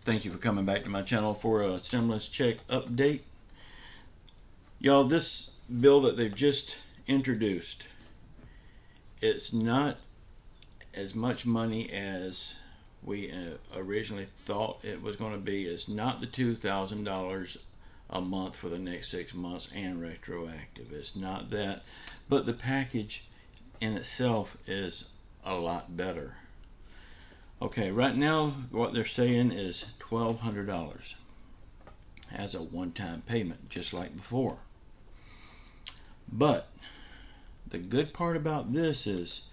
Thank you for coming back to my channel for a stimulus check update. Y'all, this bill that they've just introduced, it's not as much money as we originally thought it was going to be. It's not the $2,000 a month for the next 6 months and retroactive. It's not that, but the package in itself is a lot better. Okay, right now what they're saying is $1,200 as a one-time payment, just like before. But the good part about this is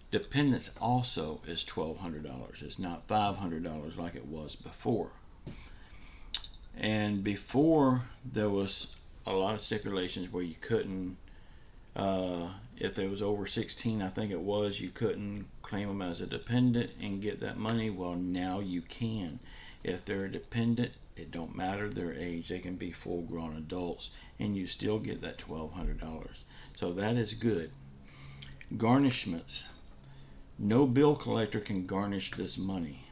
dependents also is $1,200. It's not $500 like it was before. And before there was a lot of stipulations where you couldn't, if they was over 16, I think it was, you couldn't claim them as a dependent and get that money. Well, now you can. If they're a dependent, it don't matter their age. They can be full-grown adults, and you still get that $1,200. So that is good. Garnishments. No bill collector can garnish this money.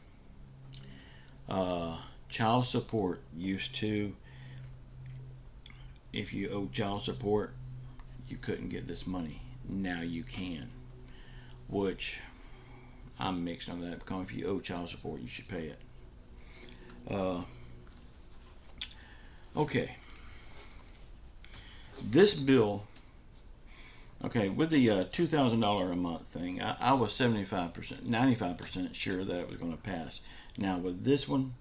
Child support used to, if you owe child support, you couldn't get this money. Now you can, which I'm mixed on that, because if you owe child support, you should pay it. Okay, this bill, okay, with the $2,000 a month thing, I was 75%, 95% sure that it was going to pass. Now with this one,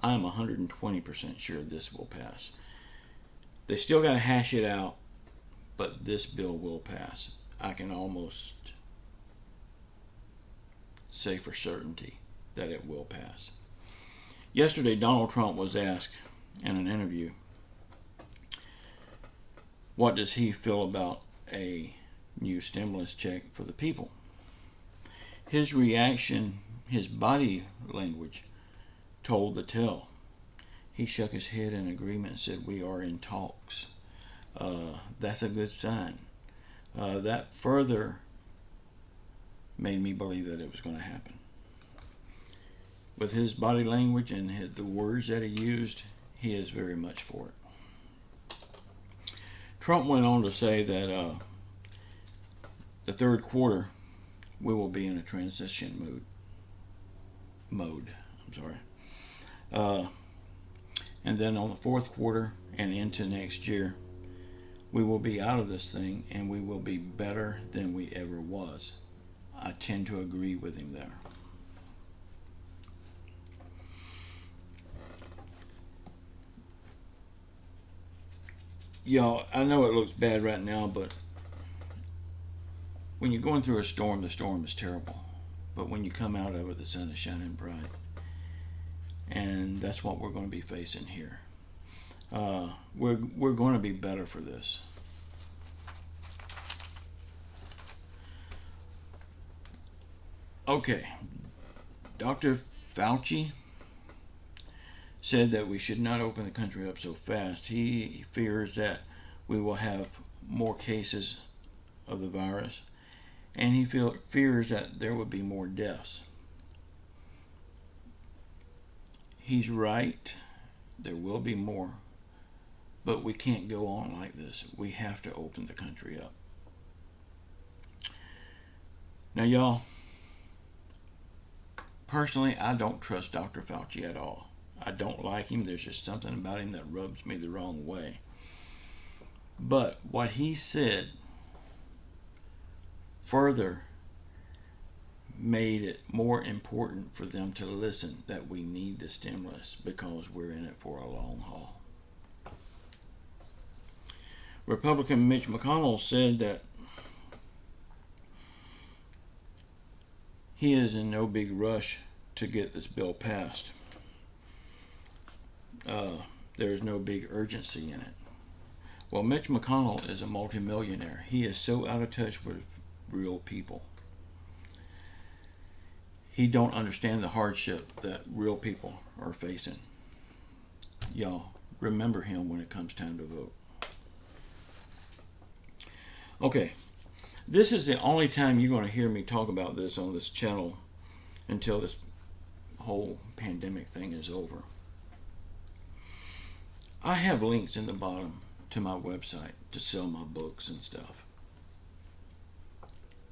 I'm 120% sure this will pass. They still got to hash it out, but this bill will pass. I can almost say for certainty that it will pass. Yesterday, Donald Trump was asked in an interview, what does he feel about a new stimulus check for the people? His reaction, his body language told the tale. He shook his head in agreement and said, we are in talks. That's a good sign. That further made me believe that it was going to happen. With his body language and the words that he used, he is very much for it. Trump went on to say that the third quarter we will be in a transition mode. And then on the fourth quarter and into next year, we will be out of this thing and we will be better than we ever was. I tend to agree with him there. Y'all, I know it looks bad right now, but when you're going through a storm, the storm is terrible. But when you come out of it, the sun is shining bright. And that's what we're going to be facing here. We're going to be better for this. Okay, Dr. Fauci said that we should not open the country up so fast. He fears that we will have more cases of the virus, and he fears that there will be more deaths. He's right. There will be more, but we can't go on like this. We have to open the country up. Now, y'all, personally, I don't trust Dr. Fauci at all. I don't like him. There's just something about him that rubs me the wrong way. But what he said further made it more important for them to listen that we need the stimulus because we're in it for a long haul. Republican Mitch McConnell said that he is in no big rush to get this bill passed. There's no big urgency in it. Well, Mitch McConnell is a multimillionaire. He is so out of touch with real people. He don't understand the hardship that real people are facing. Y'all, remember him when it comes time to vote. Okay, this is the only time you're going to hear me talk about this on this channel until this whole pandemic thing is over. I have links in the bottom to my website to sell my books and stuff.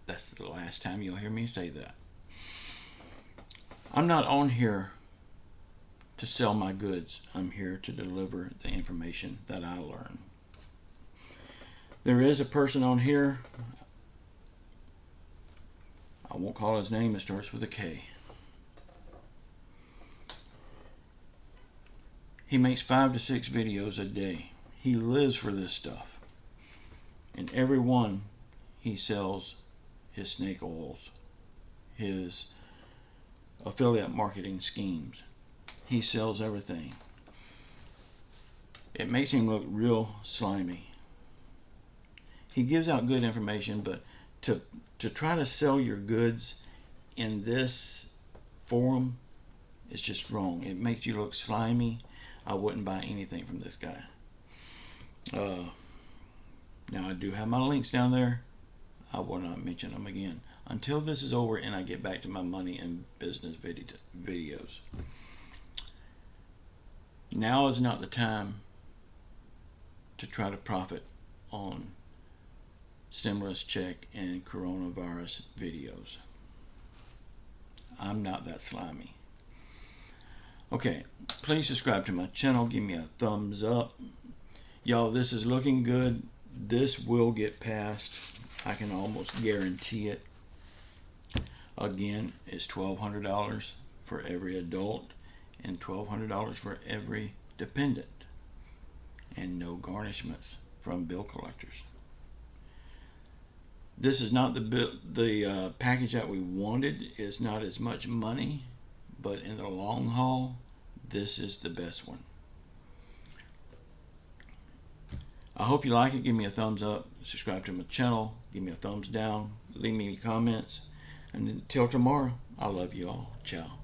That's the last time you'll hear me say that. I'm not on here to sell my goods. I'm here to deliver the information that I learn. There is a person on here, I won't call his name, it starts with a K. He makes 5 to 6 videos a day. He lives for this stuff. In every one, he sells his snake oils, his affiliate marketing schemes. He sells everything. It makes him look real slimy. He gives out good information, but to try to sell your goods in this forum is just wrong. It makes you look slimy. I wouldn't buy anything from this guy. Now I do have my links down there. I will not mention them again until this is over and I get back to my money and business videos. Now is not the time to try to profit on stimulus check and coronavirus videos. I'm not that slimy. Okay, please subscribe to my channel. Give me a thumbs up. Y'all, this is looking good. This will get passed. I can almost guarantee it. Again, it's $1,200 for every adult and $1,200 for every dependent. And no garnishments from bill collectors. This is not the package that we wanted. It's not as much money, but in the long haul, this is the best one. I hope you like it. Give me a thumbs up. Subscribe to my channel. Give me a thumbs down. Leave me any comments. And until tomorrow, I love you all. Ciao.